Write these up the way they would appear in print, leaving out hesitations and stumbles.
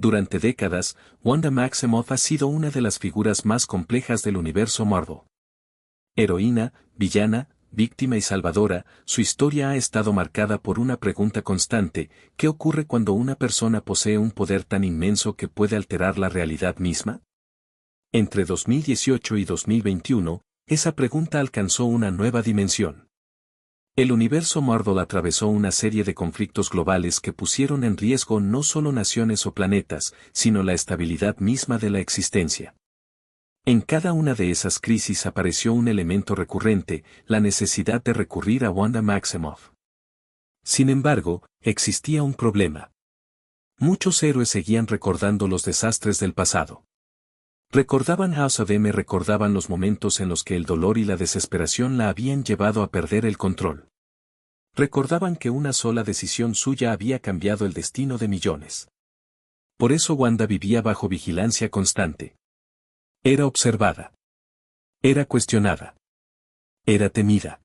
Durante décadas, Wanda Maximoff ha sido una de las figuras más complejas del universo Marvel. Heroína, villana, víctima y salvadora, su historia ha estado marcada por una pregunta constante: ¿qué ocurre cuando una persona posee un poder tan inmenso que puede alterar la realidad misma? Entre 2018 y 2021, esa pregunta alcanzó una nueva dimensión. El universo Marvel atravesó una serie de conflictos globales que pusieron en riesgo no solo naciones o planetas, sino la estabilidad misma de la existencia. En cada una de esas crisis apareció un elemento recurrente: la necesidad de recurrir a Wanda Maximoff. Sin embargo, existía un problema. Muchos héroes seguían recordando los desastres del pasado. Recordaban House of M, recordaban los momentos en los que el dolor y la desesperación la habían llevado a perder el control. Recordaban que una sola decisión suya había cambiado el destino de millones. Por eso Wanda vivía bajo vigilancia constante. Era observada. Era cuestionada. Era temida.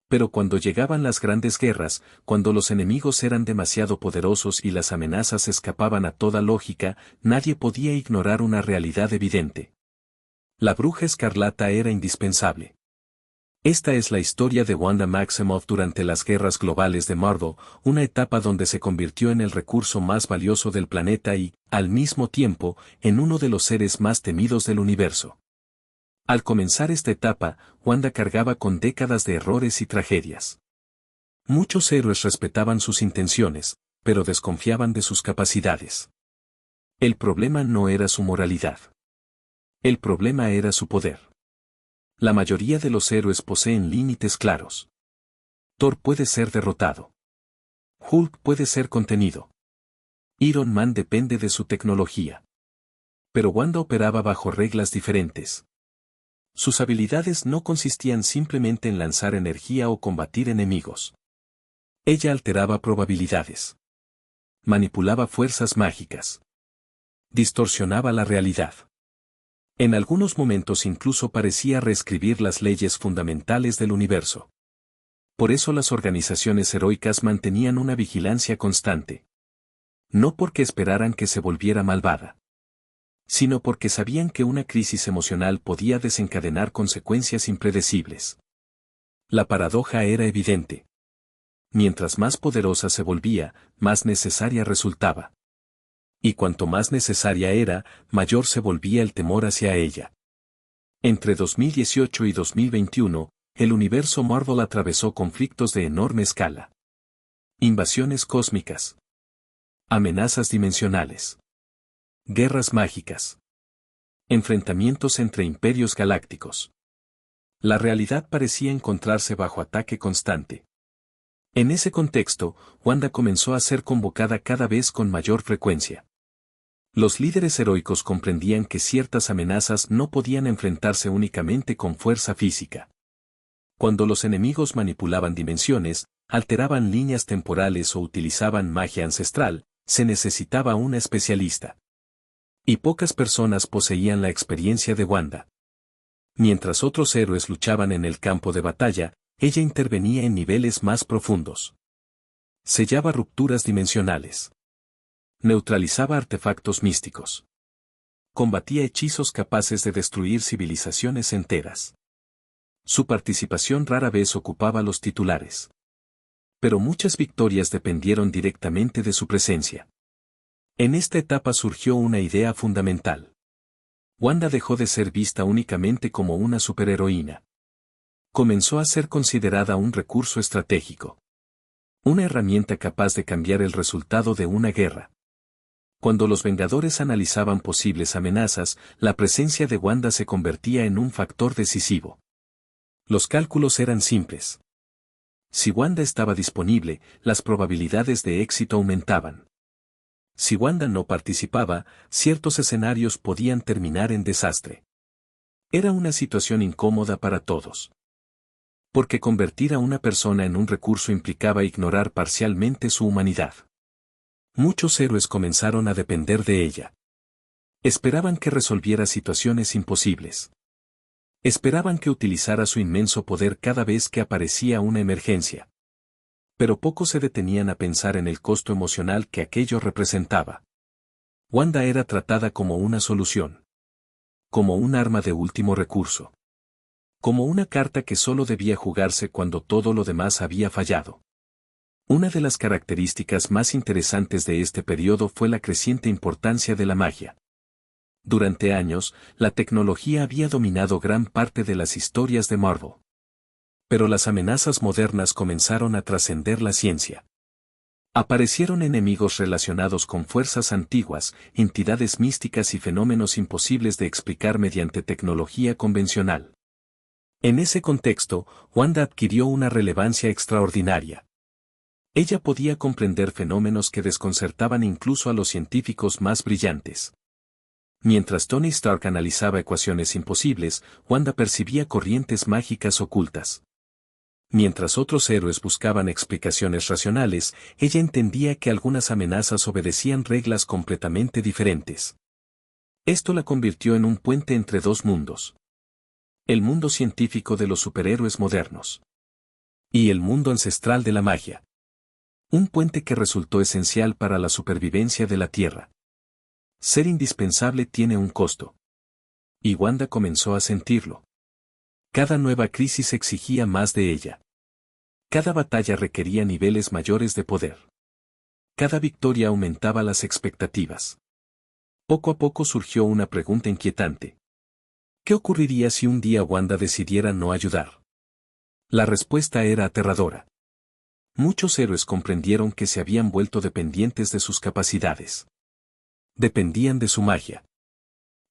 Pero cuando llegaban las grandes guerras, cuando los enemigos eran demasiado poderosos y las amenazas escapaban a toda lógica, nadie podía ignorar una realidad evidente. La Bruja Escarlata era indispensable. Esta es la historia de Wanda Maximoff durante las guerras globales de Marvel, una etapa donde se convirtió en el recurso más valioso del planeta y, al mismo tiempo, en uno de los seres más temidos del universo. Al comenzar esta etapa, Wanda cargaba con décadas de errores y tragedias. Muchos héroes respetaban sus intenciones, pero desconfiaban de sus capacidades. El problema no era su moralidad. El problema era su poder. La mayoría de los héroes poseen límites claros. Thor puede ser derrotado. Hulk puede ser contenido. Iron Man depende de su tecnología. Pero Wanda operaba bajo reglas diferentes. Sus habilidades no consistían simplemente en lanzar energía o combatir enemigos. Ella alteraba probabilidades. Manipulaba fuerzas mágicas. Distorsionaba la realidad. En algunos momentos incluso parecía reescribir las leyes fundamentales del universo. Por eso las organizaciones heroicas mantenían una vigilancia constante. No porque esperaran que se volviera malvada, sino porque sabían que una crisis emocional podía desencadenar consecuencias impredecibles. La paradoja era evidente. Mientras más poderosa se volvía, más necesaria resultaba. Y cuanto más necesaria era, mayor se volvía el temor hacia ella. Entre 2018 y 2021, el universo Marvel atravesó conflictos de enorme escala. Invasiones cósmicas. Amenazas dimensionales. Guerras mágicas. Enfrentamientos entre imperios galácticos. La realidad parecía encontrarse bajo ataque constante. En ese contexto, Wanda comenzó a ser convocada cada vez con mayor frecuencia. Los líderes heroicos comprendían que ciertas amenazas no podían enfrentarse únicamente con fuerza física. Cuando los enemigos manipulaban dimensiones, alteraban líneas temporales o utilizaban magia ancestral, se necesitaba una especialista. Y pocas personas poseían la experiencia de Wanda. Mientras otros héroes luchaban en el campo de batalla, ella intervenía en niveles más profundos. Sellaba rupturas dimensionales. Neutralizaba artefactos místicos. Combatía hechizos capaces de destruir civilizaciones enteras. Su participación rara vez ocupaba los titulares. Pero muchas victorias dependieron directamente de su presencia. En esta etapa surgió una idea fundamental. Wanda dejó de ser vista únicamente como una superheroína. Comenzó a ser considerada un recurso estratégico. Una herramienta capaz de cambiar el resultado de una guerra. Cuando los Vengadores analizaban posibles amenazas, la presencia de Wanda se convertía en un factor decisivo. Los cálculos eran simples. Si Wanda estaba disponible, las probabilidades de éxito aumentaban. Si Wanda no participaba, ciertos escenarios podían terminar en desastre. Era una situación incómoda para todos. Porque convertir a una persona en un recurso implicaba ignorar parcialmente su humanidad. Muchos héroes comenzaron a depender de ella. Esperaban que resolviera situaciones imposibles. Esperaban que utilizara su inmenso poder cada vez que aparecía una emergencia. Pero pocos se detenían a pensar en el costo emocional que aquello representaba. Wanda era tratada como una solución. Como un arma de último recurso. Como una carta que solo debía jugarse cuando todo lo demás había fallado. Una de las características más interesantes de este periodo fue la creciente importancia de la magia. Durante años, la tecnología había dominado gran parte de las historias de Marvel. Pero las amenazas modernas comenzaron a trascender la ciencia. Aparecieron enemigos relacionados con fuerzas antiguas, entidades místicas y fenómenos imposibles de explicar mediante tecnología convencional. En ese contexto, Wanda adquirió una relevancia extraordinaria. Ella podía comprender fenómenos que desconcertaban incluso a los científicos más brillantes. Mientras Tony Stark analizaba ecuaciones imposibles, Wanda percibía corrientes mágicas ocultas. Mientras otros héroes buscaban explicaciones racionales, ella entendía que algunas amenazas obedecían reglas completamente diferentes. Esto la convirtió en un puente entre dos mundos. El mundo científico de los superhéroes modernos. Y el mundo ancestral de la magia. Un puente que resultó esencial para la supervivencia de la Tierra. Ser indispensable tiene un costo. Y Wanda comenzó a sentirlo. Cada nueva crisis exigía más de ella. Cada batalla requería niveles mayores de poder. Cada victoria aumentaba las expectativas. Poco a poco surgió una pregunta inquietante. ¿Qué ocurriría si un día Wanda decidiera no ayudar? La respuesta era aterradora. Muchos héroes comprendieron que se habían vuelto dependientes de sus capacidades. Dependían de su magia.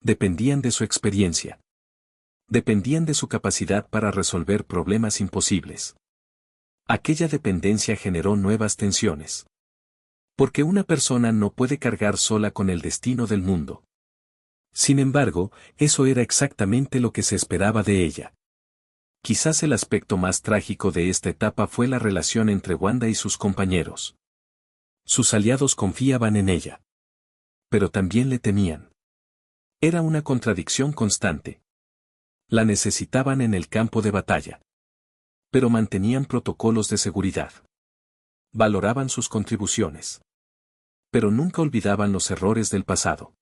Dependían de su experiencia. Dependían de su capacidad para resolver problemas imposibles. Aquella dependencia generó nuevas tensiones. Porque una persona no puede cargar sola con el destino del mundo. Sin embargo, eso era exactamente lo que se esperaba de ella. Quizás el aspecto más trágico de esta etapa fue la relación entre Wanda y sus compañeros. Sus aliados confiaban en ella. Pero también le temían. Era una contradicción constante. La necesitaban en el campo de batalla. Pero mantenían protocolos de seguridad. Valoraban sus contribuciones. Pero nunca olvidaban los errores del pasado.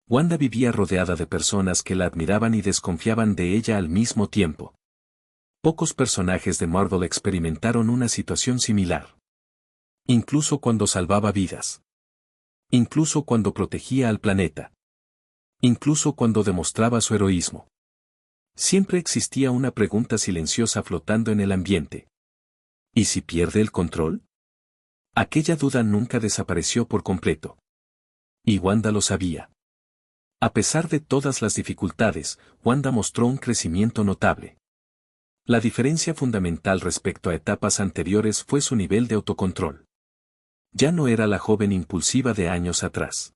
Wanda vivía rodeada de personas que la admiraban y desconfiaban de ella al mismo tiempo. Pocos personajes de Marvel experimentaron una situación similar. Incluso cuando salvaba vidas. Incluso cuando protegía al planeta. Incluso cuando demostraba su heroísmo. Siempre existía una pregunta silenciosa flotando en el ambiente. ¿Y si pierde el control? Aquella duda nunca desapareció por completo. Y Wanda lo sabía. A pesar de todas las dificultades, Wanda mostró un crecimiento notable. La diferencia fundamental respecto a etapas anteriores fue su nivel de autocontrol. Ya no era la joven impulsiva de años atrás.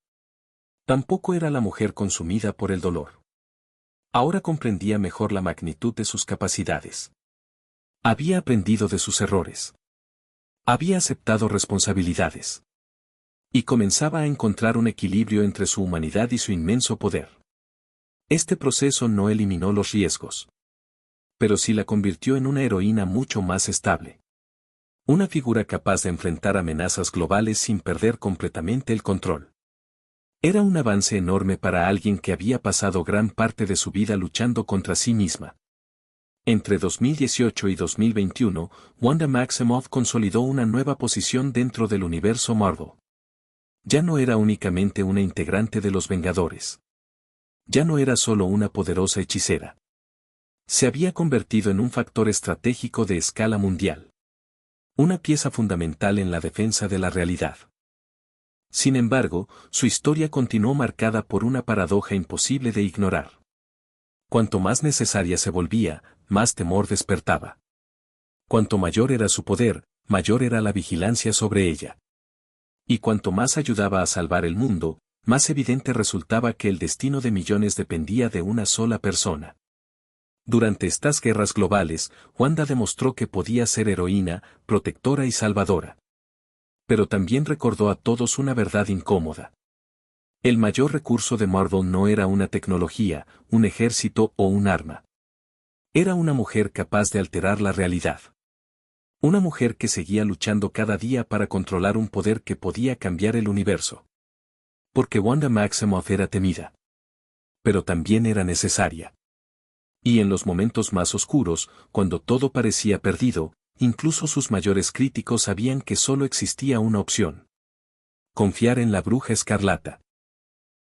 Tampoco era la mujer consumida por el dolor. Ahora comprendía mejor la magnitud de sus capacidades. Había aprendido de sus errores. Había aceptado responsabilidades. Y comenzaba a encontrar un equilibrio entre su humanidad y su inmenso poder. Este proceso no eliminó los riesgos. Pero sí la convirtió en una heroína mucho más estable. Una figura capaz de enfrentar amenazas globales sin perder completamente el control. Era un avance enorme para alguien que había pasado gran parte de su vida luchando contra sí misma. Entre 2018 y 2021, Wanda Maximoff consolidó una nueva posición dentro del universo Marvel. Ya no era únicamente una integrante de los Vengadores. Ya no era solo una poderosa hechicera. Se había convertido en un factor estratégico de escala mundial. Una pieza fundamental en la defensa de la realidad. Sin embargo, su historia continuó marcada por una paradoja imposible de ignorar. Cuanto más necesaria se volvía, más temor despertaba. Cuanto mayor era su poder, mayor era la vigilancia sobre ella. Y cuanto más ayudaba a salvar el mundo, más evidente resultaba que el destino de millones dependía de una sola persona. Durante estas guerras globales, Wanda demostró que podía ser heroína, protectora y salvadora. Pero también recordó a todos una verdad incómoda. El mayor recurso de Marvel no era una tecnología, un ejército o un arma. Era una mujer capaz de alterar la realidad. Una mujer que seguía luchando cada día para controlar un poder que podía cambiar el universo. porque Wanda Maximoff era temida. Pero también era necesaria. Y en los momentos más oscuros, cuando todo parecía perdido, incluso sus mayores críticos sabían que solo existía una opción. Confiar en la Bruja Escarlata.